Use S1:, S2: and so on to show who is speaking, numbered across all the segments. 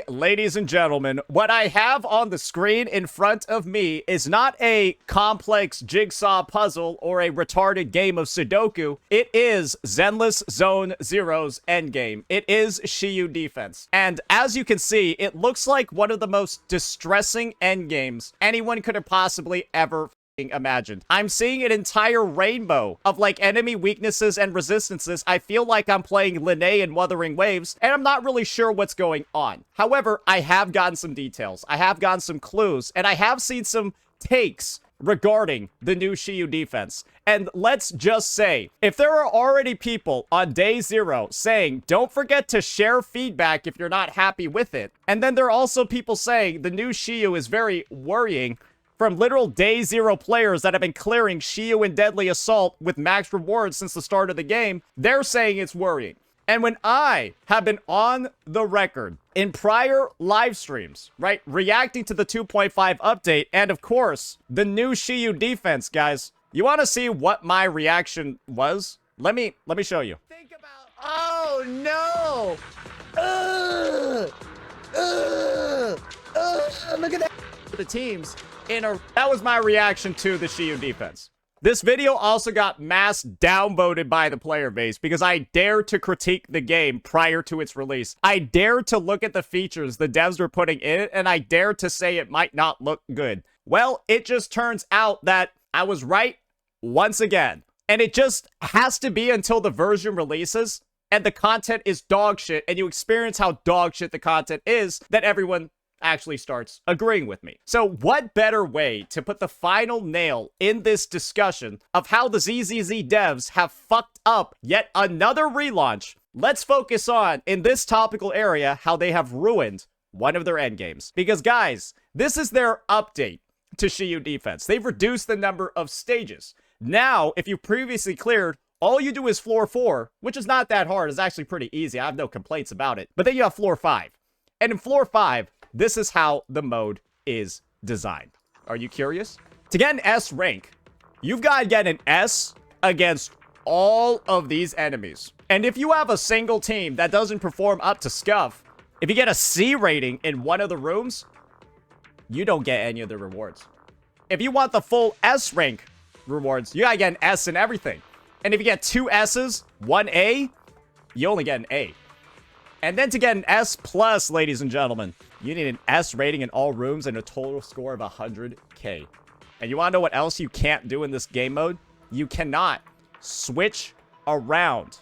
S1: Ladies and gentlemen, what I have on the screen in front of me is not a complex jigsaw puzzle or a retarded game of Sudoku. It is Zenless Zone Zero's Endgame. It is Shiyu Defense. And as you can see, it looks like one of the most distressing endgames anyone could have possibly ever imagined. I'm seeing an entire rainbow of like enemy weaknesses and resistances. I feel like I'm playing Linnae in Wuthering Waves, and I'm not really sure what's going on. However, I have gotten some details. I have gotten some clues, and I have seen some takes regarding the new Shiyu Defense. And let's just say, if there are already people on day 0 saying, don't forget to share feedback if you're not happy with it, and then there are also people saying the new Shiyu is very worrying, from literal day 0 players that have been clearing Shiyu and Deadly Assault with max rewards since the start of the game, they're saying it's worrying. And when I have been on the record in prior live streams, right, reacting to the 2.5 update, and of course, the new Shiyu Defense, guys, you want to see what my reaction was? Let me show you. Think about, oh no! Look at that! The teams. That was my reaction to the Shiyu Defense. This video also got mass downvoted by the player base because I dared to critique the game prior to its release. I dared to look at the features the devs were putting in it, and I dared to say it might not look good. Well, it just turns out that I was right once again. And it just has to be until the version releases and the content is dog shit and you experience how dog shit the content is that everyone actually starts agreeing with me. So what better way to put the final nail in this discussion of how the ZZZ devs have fucked up yet another relaunch? Let's focus on, in this topical area, how they have ruined one of their endgames. Because guys, this is their update to Shiyu Defense. They've reduced the number of stages. Now, if you previously cleared, all you do is floor 4, which is not that hard. It's actually pretty easy. I have no complaints about it. But then you have floor 5. And in floor 5, this is how the mode is designed. Are you curious? To get an S rank, you've got to get an S against all of these enemies. And if you have a single team that doesn't perform up to scuff, if you get a C rating in one of the rooms, you don't get any of the rewards. If you want the full S rank rewards, you gotta get an S in everything. And if you get 2 S's, 1 A, you only get an A. And then to get an S plus, ladies and gentlemen, you need an S rating in all rooms and a total score of 100k. And you want to know what else you can't do in this game mode? You cannot switch around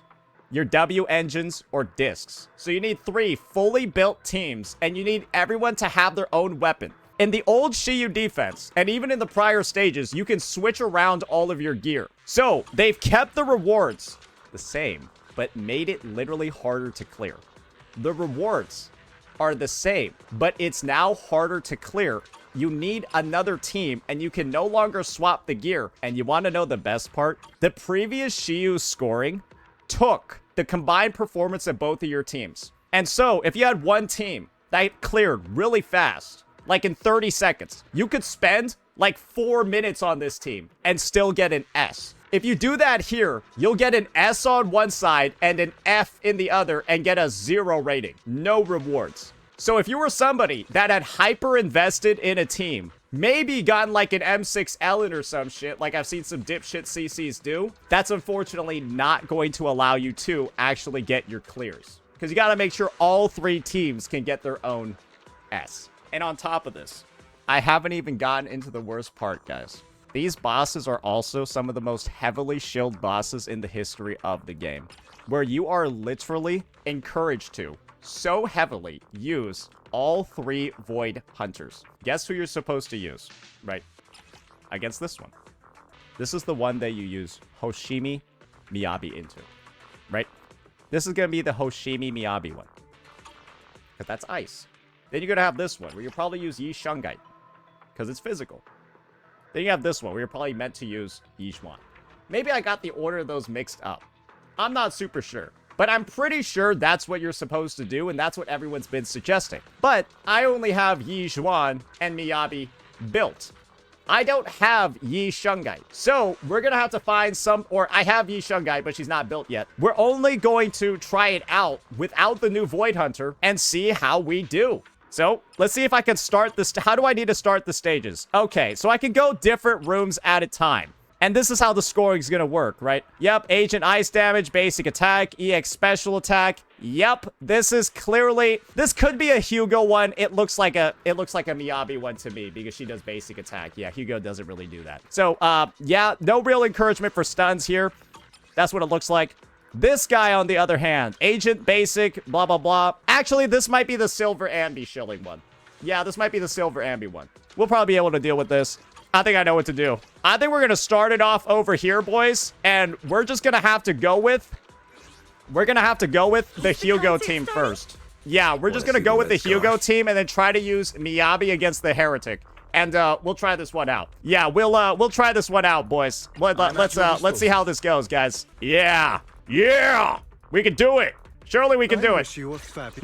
S1: your W engines or discs. So you need 3 fully built teams, and you need everyone to have their own weapon. In the old Shiyu Defense, and even in the prior stages, you can switch around all of your gear. So they've kept the rewards the same, but made it literally harder to clear. The rewards are the same, but it's now harder to clear. You need another team, and you can no longer swap the gear. And you want to know the best part? The previous Shiyu scoring took the combined performance of both of your teams. And so, if you had one team that cleared really fast, like in 30 seconds, you could spend like 4 minutes on this team and still get an S. If you do that here, you'll get an S on one side and an F in the other and get a 0 rating. No rewards. So if you were somebody that had hyper invested in a team, maybe gotten like an M6 Ellen or some shit, like I've seen some dipshit CCs do, that's unfortunately not going to allow you to actually get your clears. Because you got to make sure all 3 teams can get their own S. And on top of this, I haven't even gotten into the worst part, guys. These bosses are also some of the most heavily shielded bosses in the history of the game, where you are literally encouraged to so heavily use all 3 Void Hunters. Guess who you're supposed to use, right? Against this one. This is the one that you use Hoshimi Miyabi into, right? This is going to be the Hoshimi Miyabi one, because that's ice. Then you're going to have this one, where you'll probably use Yi Shungite, because it's physical. Then you have this one, where you're probably meant to use Yi Xuan. Maybe I got the order of those mixed up. I'm not super sure. But I'm pretty sure that's what you're supposed to do, and that's what everyone's been suggesting. But I only have Yi Xuan and Miyabi built. I don't have Yi Shungai. So we're going to have to find some, or I have Yi Shungai, but she's not built yet. We're only going to try it out without the new Void Hunter and see how we do. So let's see if I can start this. How do I need to start the stages? Okay, so I can go different rooms at a time. And this is how the scoring is going to work, right? Yep, Agent Ice Damage, Basic Attack, EX Special Attack. Yep, this is clearly... This could be a Hugo one. It looks like a Miyabi one to me because she does Basic Attack. Yeah, Hugo doesn't really do that. So, yeah, no real encouragement for stuns here. That's what it looks like. This guy, on the other hand, Agent Basic, blah, blah, blah. Actually, this might be the Silver Ambi shilling one. Yeah, this might be the Silver Ambi one. We'll probably be able to deal with this. I think I know what to do. I think we're going to start it off over here, boys. And we're just going to have to go with... We're going to have to go with the Hugo team first. Yeah, we're just going to go with the Hugo team and then try to use Miyabi against the Heretic. And we'll try this one out. Yeah, we'll try this one out, boys. Let's see how this goes, guys. Yeah. Yeah. We can do it. Surely we can do it.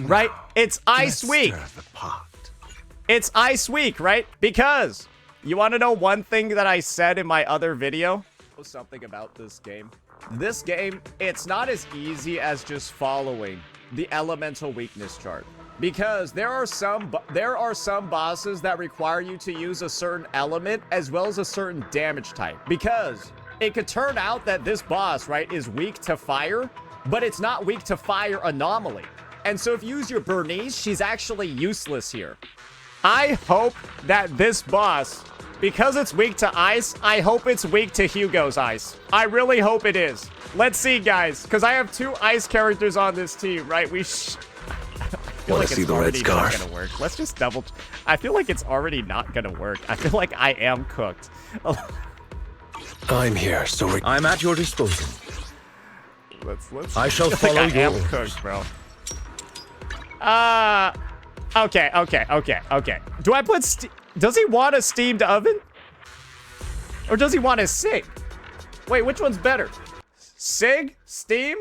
S1: Right? It's Ice Week. It's Ice Week, right? Because... You want to know one thing that I said in my other video? Something about this game. This game, it's not as easy as just following the elemental weakness chart. Because there are some bosses that require you to use a certain element as well as a certain damage type. Because it could turn out that this boss, right, is weak to fire, but it's not weak to fire anomaly. And so if you use your Bernice, she's actually useless here. I hope that this boss, because it's weak to ice, I hope it's weak to Hugo's ice. I really hope it is. Let's see, guys, because I have 2 ice characters on this team, right? I feel like it's already not gonna work. Let's just double... I feel like it's already not gonna work. I feel like I am cooked.
S2: I'm here, so I'm at your disposal. I shall follow
S1: you. I am cooked, bro. Okay. Do I put... Does he want a steamed oven? Or does he want a SIG? Wait, which one's better? SIG? Steam?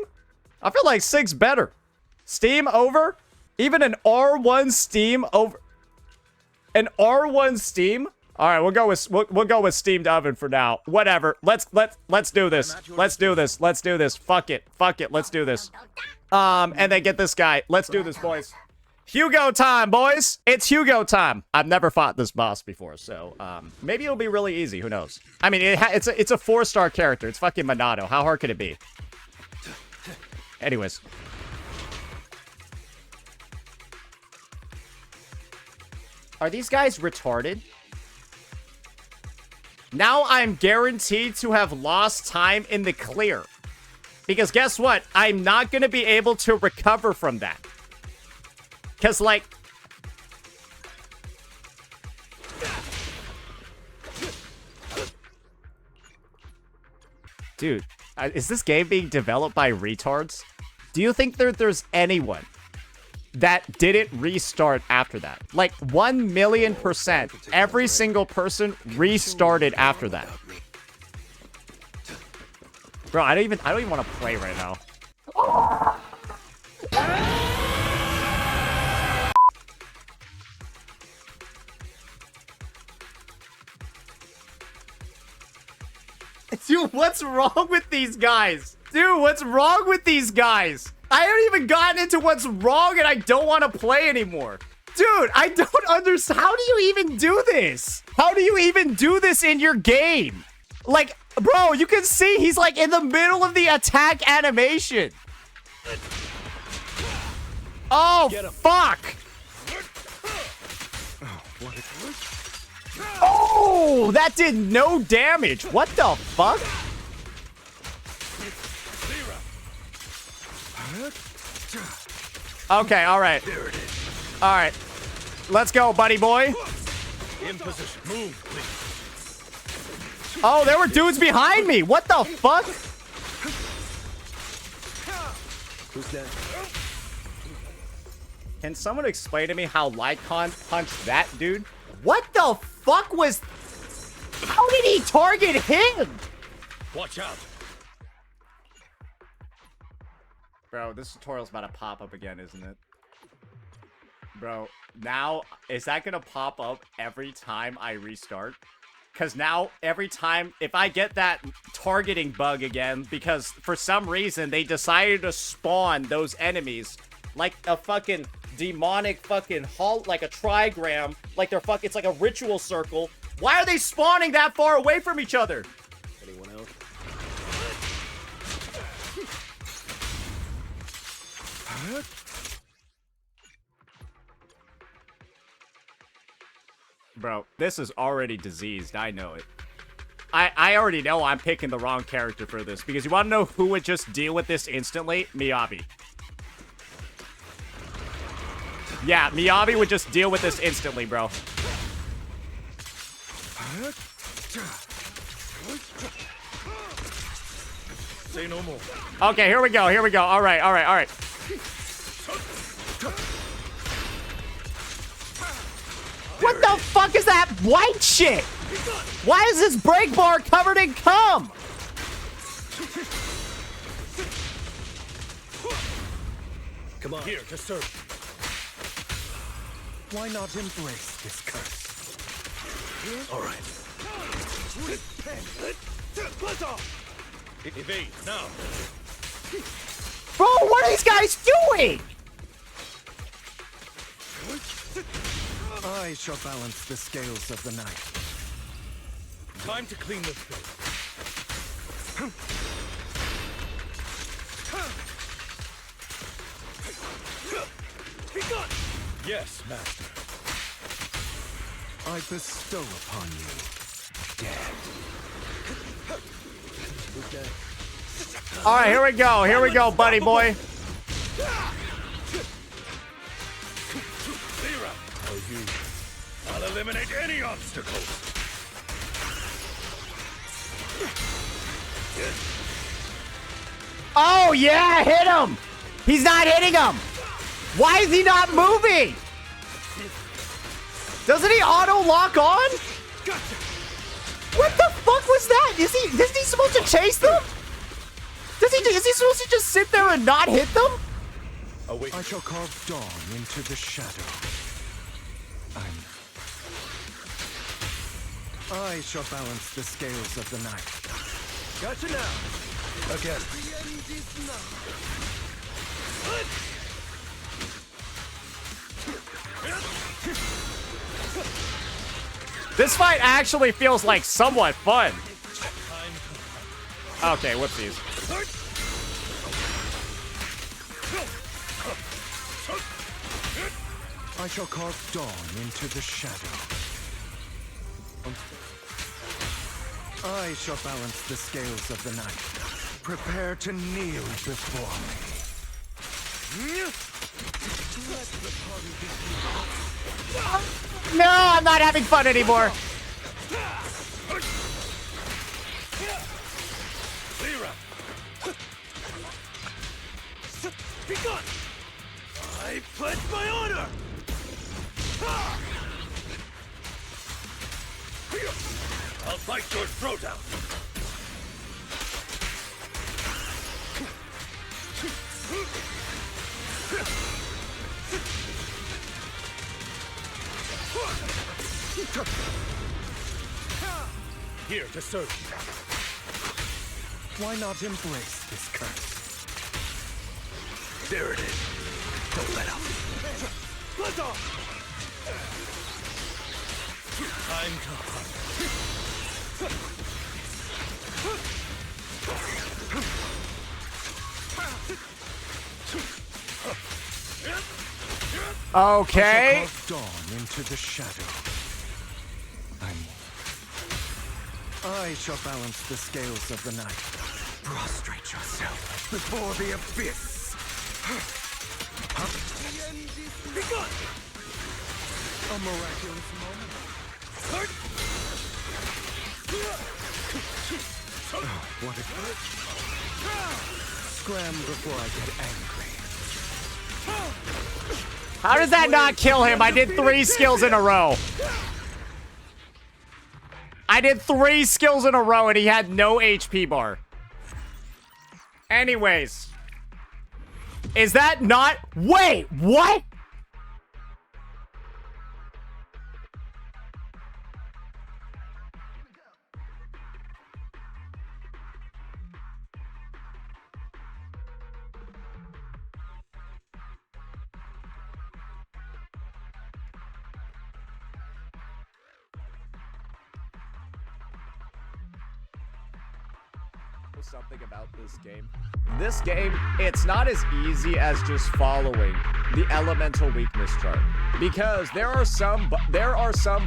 S1: I feel like SIG's better. Steam over? Even an R1 Steam over... An R1 Steam? Alright, we'll go with steamed oven for now. Whatever. Let's do this. Let's do this. Fuck it. Let's do this. And then get this guy. Let's do this, boys. Hugo time, boys! It's Hugo time. I've never fought this boss before, so maybe it'll be really easy. Who knows? I mean, it's a 4-star character. It's fucking Minato. How hard could it be? Anyways. Are these guys retarded? Now I'm guaranteed to have lost time in the clear. Because guess what? I'm not going to be able to recover from that. Because, like... Dude, is this game being developed by retards? Do you think there's anyone that didn't restart after that? Like, 1,000,000%. Every single person restarted after that. Bro, I don't even want to play right now. Dude, what's wrong with these guys? Dude, what's wrong with these guys? I haven't even gotten into what's wrong and I don't want to play anymore. Dude, I don't understand. How do you even do this? How do you even do this in your game? Like, bro, you can see he's like in the middle of the attack animation. Oh, fuck. Oh, that did no damage. What the fuck? Okay, all right. All right. Let's go, buddy boy. In position. Move, please. Oh, there were dudes behind me. What the fuck? Who's that? Can someone explain to me how Lycon punched that dude? What the fuck was... How did he target him? Watch out. Bro, this tutorial's about to pop up again, isn't it? Bro, now, is that gonna pop up every time I restart? Because now, every time, if I get that targeting bug again, because for some reason, they decided to spawn those enemies like a fucking demonic fucking like a trigram, like they're it's like a ritual circle. Why are they spawning that far away from each other? Anyone else? Bro, this is already diseased. I know it. I already know I'm picking the wrong character for this, because you want to know who would just deal with this instantly? Miyabi. Yeah, Miyabi would just deal with this instantly, bro.
S2: Say no more.
S1: Okay, here we go. Here we go. All right, all right, all right. What the fuck is that white shit? Why is this brake bar covered in cum?
S2: Come on. Here to serve. Why not embrace this curse? All right. Evade now.
S1: Bro, what are these guys doing?
S2: I shall balance the scales of the night. Time to clean this thing. Yes, master. I bestow upon you death.
S1: All right, here we go. Here we go, buddy boy.
S2: I'll eliminate any obstacles.
S1: Oh, yeah, hit him. He's not hitting him. Why is he not moving? Doesn't he auto lock on? What the fuck was that? Is he supposed to chase them? Is he supposed to just sit there and not hit them?
S2: I shall carve dawn into the shadow. I shall balance the scales of the night. Gotcha now. Again. The end is now.
S1: This fight actually feels like somewhat fun. Okay, whoopsies.
S2: I shall carve dawn into the shadow. I shall balance the scales of the night. Prepare to kneel before me.
S1: No, I'm not having fun anymore.
S2: I pledge my honor. I'll bite your throat out. Here to serve you. Why not embrace this curse? There it is. Don't let up. Let off. Time to hunt.
S1: Okay.
S2: Dawn into the shadow. I shall balance the scales of the night. Prostrate yourself before the abyss. The end is begun. A miraculous moment. What a scram before I get angry.
S1: How does that not kill him? I did 3 skills in a row. I did 3 skills in a row and he had no HP bar. Anyways. Is that not... Wait, what? notice something about this game? This game, it's not as easy as just following the elemental weakness chart. Because there are some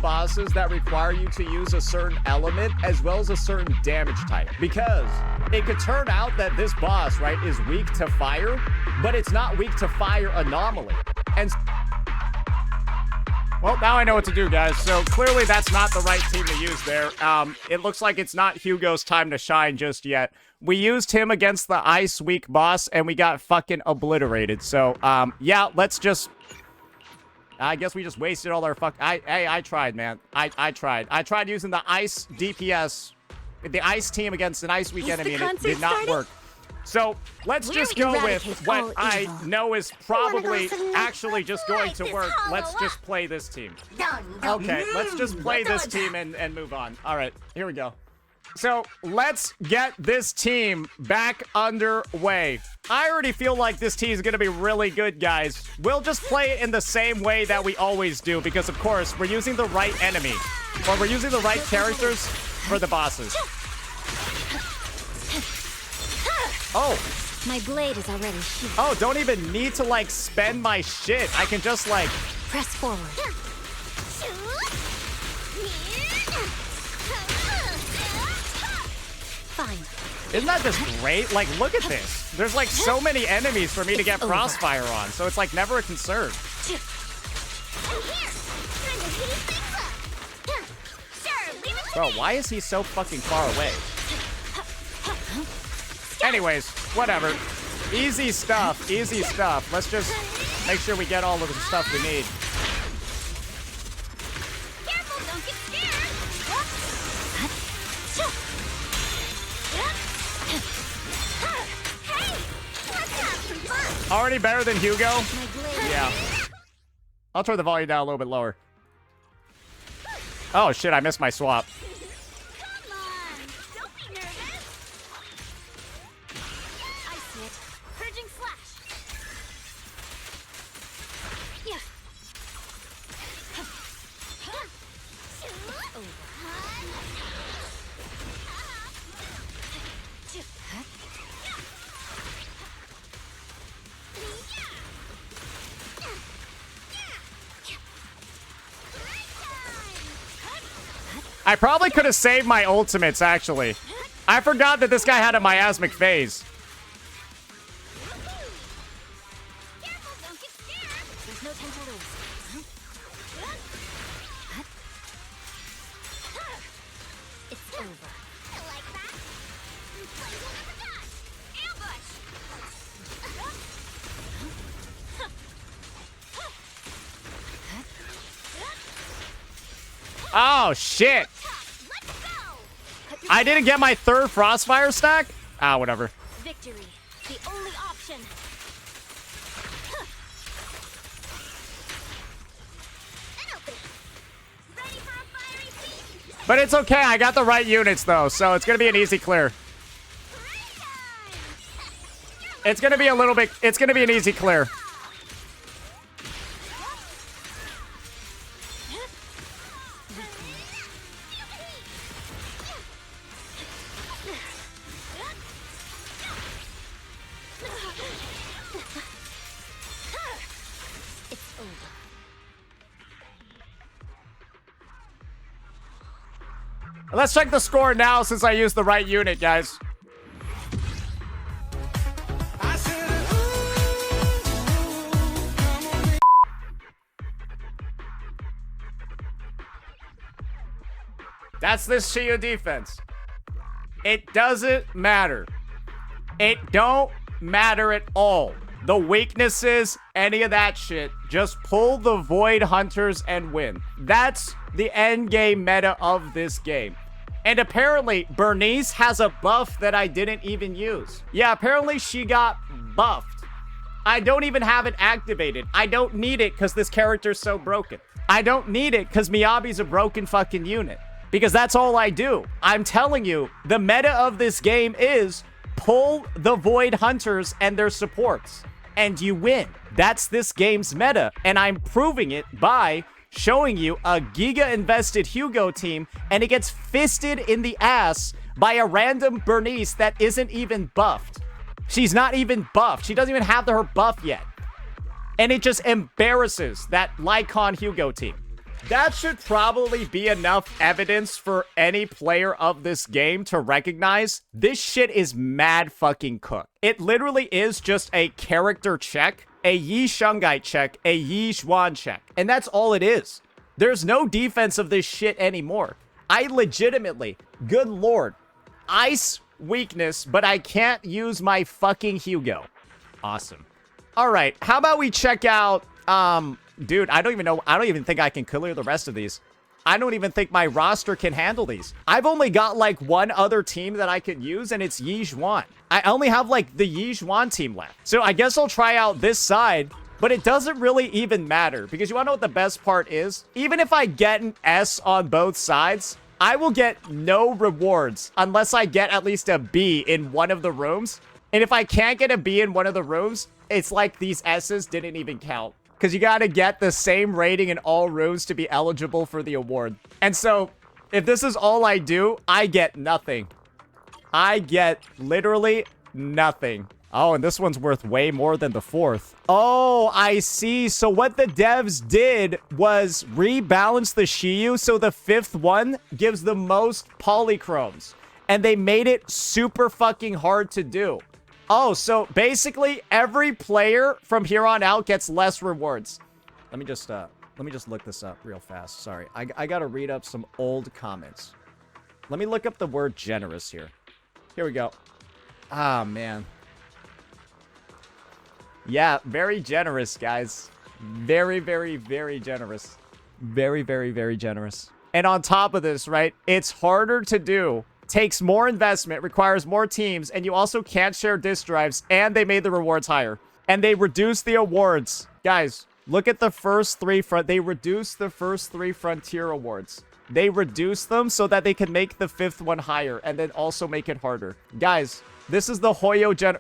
S1: bosses that require you to use a certain element as well as a certain damage type. Because it could turn out that this boss, right, is weak to fire, but it's not weak to fire anomaly. And well, now I know what to do, guys. So clearly that's not the right team to use there. It looks like it's not Hugo's time to shine just yet. We used him against the ice weak boss, and we got fucking obliterated. So, yeah, let's just... I guess we just wasted all our I tried, man. I tried. I tried using the ice DPS, the ice team against an ice weak enemy, and it did not work. So, let's just go with what I know is probably actually just going to work. Let's just play this team. Okay, let's just play this team and move on. All right, here we go. So, let's get this team back underway. I already feel like this team is going to be really good, guys. We'll just play it in the same way that we always do because, of course, we're using the right enemy. Or we're using the right characters for the bosses. Oh.
S3: My blade is already sheathed.
S1: Oh, don't even need to, like, spend my shit. I can just, like...
S3: Press forward. Fine.
S1: Isn't that just great? Like, look at this. There's, like, so many enemies for me to get crossfire on, so it's, like, never a concern. Bro, why is he so fucking far away? Anyways, whatever. Easy stuff, easy stuff. Let's just make sure we get all of the stuff we need.
S3: Careful, don't get scared.
S1: Already better than Hugo? Yeah. I'll turn the volume down a little bit lower. Oh shit, I missed my swap. I probably could have saved my ultimates, actually. I forgot that this guy had a miasmic phase.
S3: It's over.
S1: Oh, shit. I didn't get my third Frostfire stack? Ah, whatever.
S3: Victory, the only option.
S1: But it's okay. I got the right units, though, so it's going to be an easy clear. It's going to be a little bit... It's going to be an easy clear. Let's check the score now since I used the right unit, guys. That's this Shiyu defense. It doesn't matter. It don't matter at all. The weaknesses, any of that shit. Just pull the Void Hunters and win. That's the end game meta of this game. And apparently, Bernice has a buff that I didn't even use. Yeah, apparently she got buffed. I don't even have it activated. I don't need it because this character's so broken. I don't need it because Miyabi's a broken fucking unit. Because that's all I do. I'm telling you, the meta of this game is pull the Void Hunters and their supports. And you win. That's this game's meta. And I'm proving it by showing you a Giga invested Hugo team, and it gets fisted in the ass by a random Bernice that isn't even buffed. She's not even buffed. She doesn't even have her buff yet. And it just embarrasses that Lycon Hugo team. That should probably be enough evidence for any player of this game to recognize this shit is mad fucking cooked. It literally is just a character check, a Yi Shungai check, a Yi Xuan check. And that's all it is. There's no defense of this shit anymore. I legitimately, good lord, ice weakness, but I can't use my fucking Hugo. Awesome. All right, how about we check out, dude, I don't even think I can clear the rest of these. I don't even think my roster can handle these. I've only got like one other team that I could use, and it's Yi Xuan. I only have like the Yi Xuan team left. So I guess I'll try out this side, but it doesn't really even matter because you wanna know what the best part is? Even if I get an S on both sides, I will get no rewards unless I get at least a B in one of the rooms. And if I can't get a B in one of the rooms, it's like these S's didn't even count. Because you gotta get the same rating in all rooms to be eligible for the award. And so, if this is all I do, I get nothing. I get literally nothing. Oh, and this one's worth way more than the fourth. Oh, I see. So what the devs did was rebalance the Shiyu so the fifth one gives the most polychromes. And they made it super fucking hard to do. Oh, so basically every player from here on out gets less rewards. Let me just look this up real fast. Sorry, I gotta read up some old comments. Let me look up the word generous here. Here we go. Ah, man. Yeah, very generous, guys. Very, very, very generous. Very, very, very generous. And on top of this, right, it's harder to do. Takes more investment, requires more teams, and you also can't share disk drives, and they made the rewards higher. And they reduced the awards. Guys, look at the first three they reduced the first three Frontier awards. They reduced them so that they can make the fifth one higher, and then also make it harder. Guys, this is the Hoyo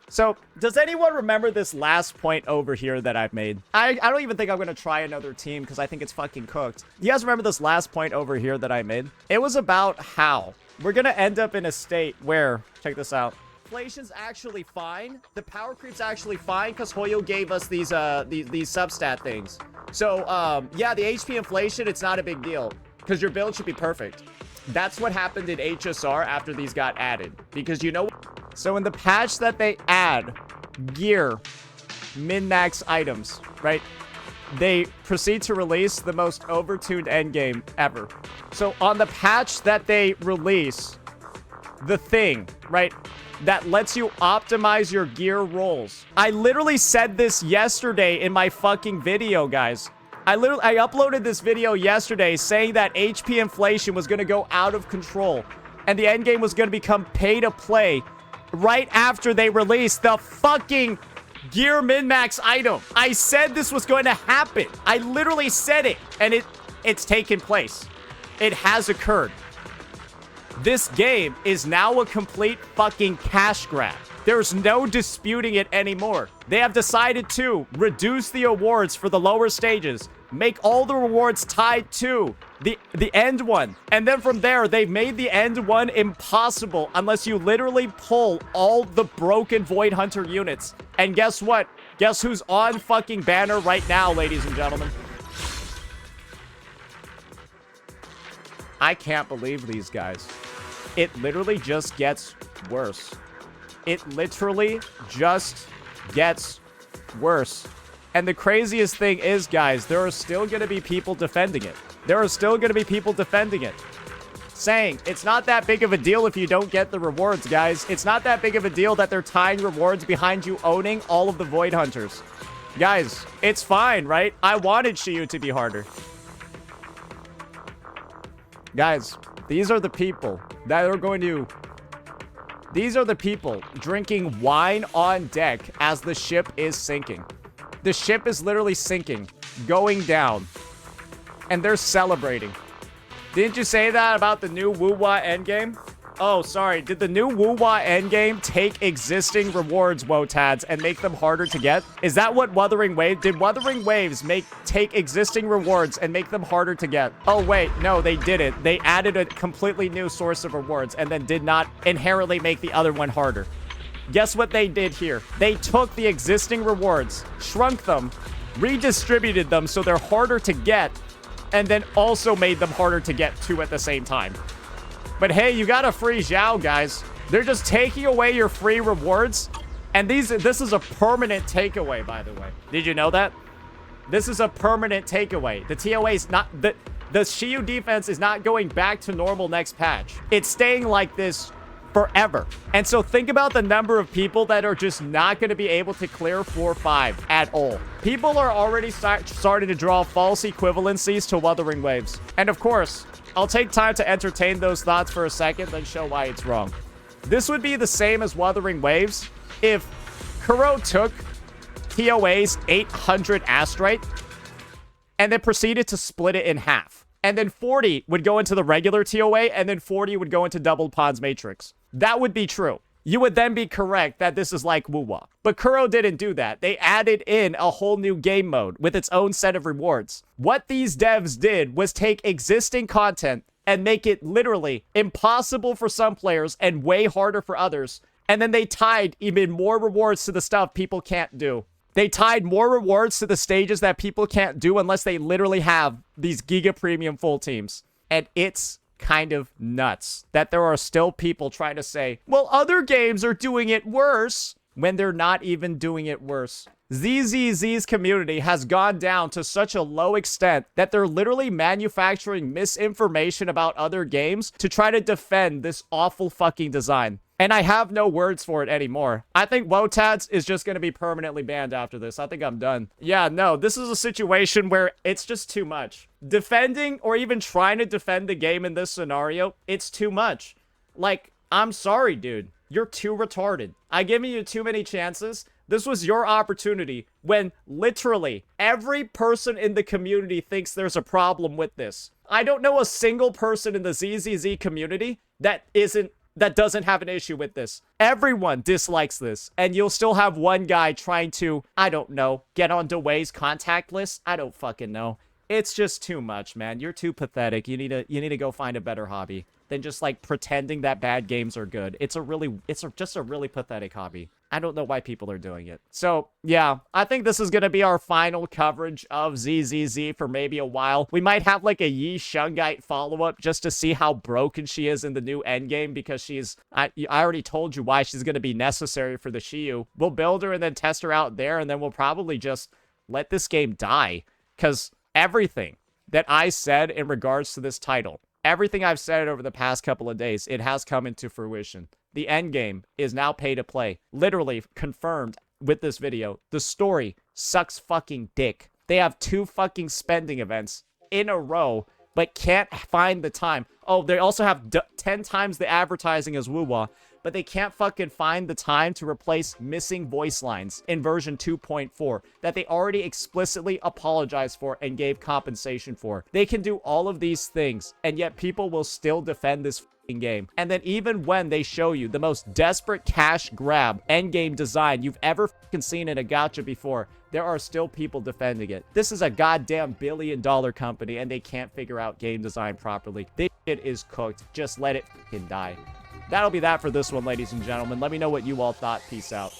S1: So, does anyone remember this last point over here that I've made? I don't even think I'm going to try another team because I think it's fucking cooked. You guys remember this last point over here that I made? It was about how we're going to end up in a state where, check this out. Inflation's actually fine. The power creep's actually fine because Hoyo gave us these substat things. So, yeah, the HP inflation, it's not a big deal because your build should be perfect. That's what happened in HSR after these got added. Because you know what? So in the patch that they add gear, min-max items, right? They proceed to release the most overtuned endgame ever. So on the patch that they release, the thing, right? That lets you optimize your gear rolls. I literally said this yesterday in my fucking video, guys. I uploaded this video yesterday saying that HP inflation was going to go out of control and the endgame was going to become pay to play right after they released the fucking gear min-max item. I said this was going to happen. I literally said it, and it's taken place. It has occurred. This game is now a complete fucking cash grab. There's no disputing it anymore. They have decided to reduce the awards for the lower stages, make all the rewards tied to the end one. And then from there, they've made the end one impossible unless you literally pull all the broken Void Hunter units. And guess what? Guess who's on fucking banner right now, ladies and gentlemen? I can't believe these guys. It literally just gets worse. It literally just gets worse. And the craziest thing is, guys, there are still going to be people defending it. There are still going to be people defending it. Saying, it's not that big of a deal if you don't get the rewards, guys. It's not that big of a deal that they're tying rewards behind you owning all of the Void Hunters. Guys, it's fine, right? I wanted Shiyu to be harder. Guys, these are the people that are going to... These are the people drinking wine on deck as the ship is sinking. The ship is literally sinking, going down. And they're celebrating. Didn't you say that about the new Wuwa endgame? Oh, sorry. Did the new Woo-Wah Endgame take existing rewards, Wotads, and make them harder to get? Is that what Wuthering Wave did? Wuthering Waves take existing rewards and make them harder to get? Oh, wait. No, they didn't. They added a completely new source of rewards and then did not inherently make the other one harder. Guess what they did here? They took the existing rewards, shrunk them, redistributed them so they're harder to get, and then also made them harder to get too at the same time. But hey, you got a free Zhao, guys. They're just taking away your free rewards. And this is a permanent takeaway, by the way. Did you know that? This is a permanent takeaway. The TOA is not... The Shiyu defense is not going back to normal next patch. It's staying like this forever. And so think about the number of people that are just not going to be able to clear 4-5 at all. People are already starting to draw false equivalencies to Wuthering Waves. And of course... I'll take time to entertain those thoughts for a second, then show why it's wrong. This would be the same as Wuthering Waves if Kuro took TOA's 800 Astrite and then proceeded to split it in half. And then 40 would go into the regular TOA, and then 40 would go into Double Pawns Matrix. That would be true. You would then be correct that this is like Woo-Wah. But Kuro didn't do that. They added in a whole new game mode with its own set of rewards. What these devs did was take existing content and make it literally impossible for some players and way harder for others. And then they tied even more rewards to the stuff people can't do. They tied more rewards to the stages that people can't do unless they literally have these Giga Premium full teams. And it's kind of nuts that there are still people trying to say, well, other games are doing it worse, when they're not even doing it worse. ZZZ's community has gone down to such a low extent that they're literally manufacturing misinformation about other games to try to defend this awful fucking design. And I have no words for it anymore. I think Wotads is just going to be permanently banned after this. I think I'm done. Yeah, no, this is a situation where it's just too much. Defending or even trying to defend the game in this scenario, it's too much. Like, I'm sorry, dude. You're too retarded. I've given you too many chances. This was your opportunity when literally every person in the community thinks there's a problem with this. I don't know a single person in the ZZZ community that doesn't have an issue with this. Everyone dislikes this, and you'll still have one guy trying to, I don't know, get on DeWay's contact list. I don't fucking know. It's just too much, man. You're too pathetic. You need to go find a better hobby than just like pretending that bad games are good. It's just a really pathetic hobby. I don't know why people are doing it. So, yeah, I think this is going to be our final coverage of ZZZ for maybe a while. We might have like a Yi Shungite follow-up just to see how broken she is in the new Endgame, because I already told you why she's going to be necessary for the Shiyu. We'll build her and then test her out there, and then we'll probably just let this game die, because everything that I said in regards to this title, everything I've said over the past couple of days, it has come into fruition. The Endgame is now pay to play. Literally confirmed with this video. The story sucks fucking dick. They have 2 fucking spending events in a row, but can't find the time. Oh, they also have 10 times the advertising as Woo-Wah, but they can't fucking find the time to replace missing voice lines in version 2.4 that they already explicitly apologized for and gave compensation for. They can do all of these things, and yet people will still defend this game. And then even when they show you the most desperate cash grab endgame design you've ever fucking seen in a gacha before, there are still people defending it. This is a goddamn billion-dollar company, and they can't figure out game design properly. This shit is cooked. Just let it fucking die. That'll be that for this one, ladies and gentlemen. Let me know what you all thought. Peace out.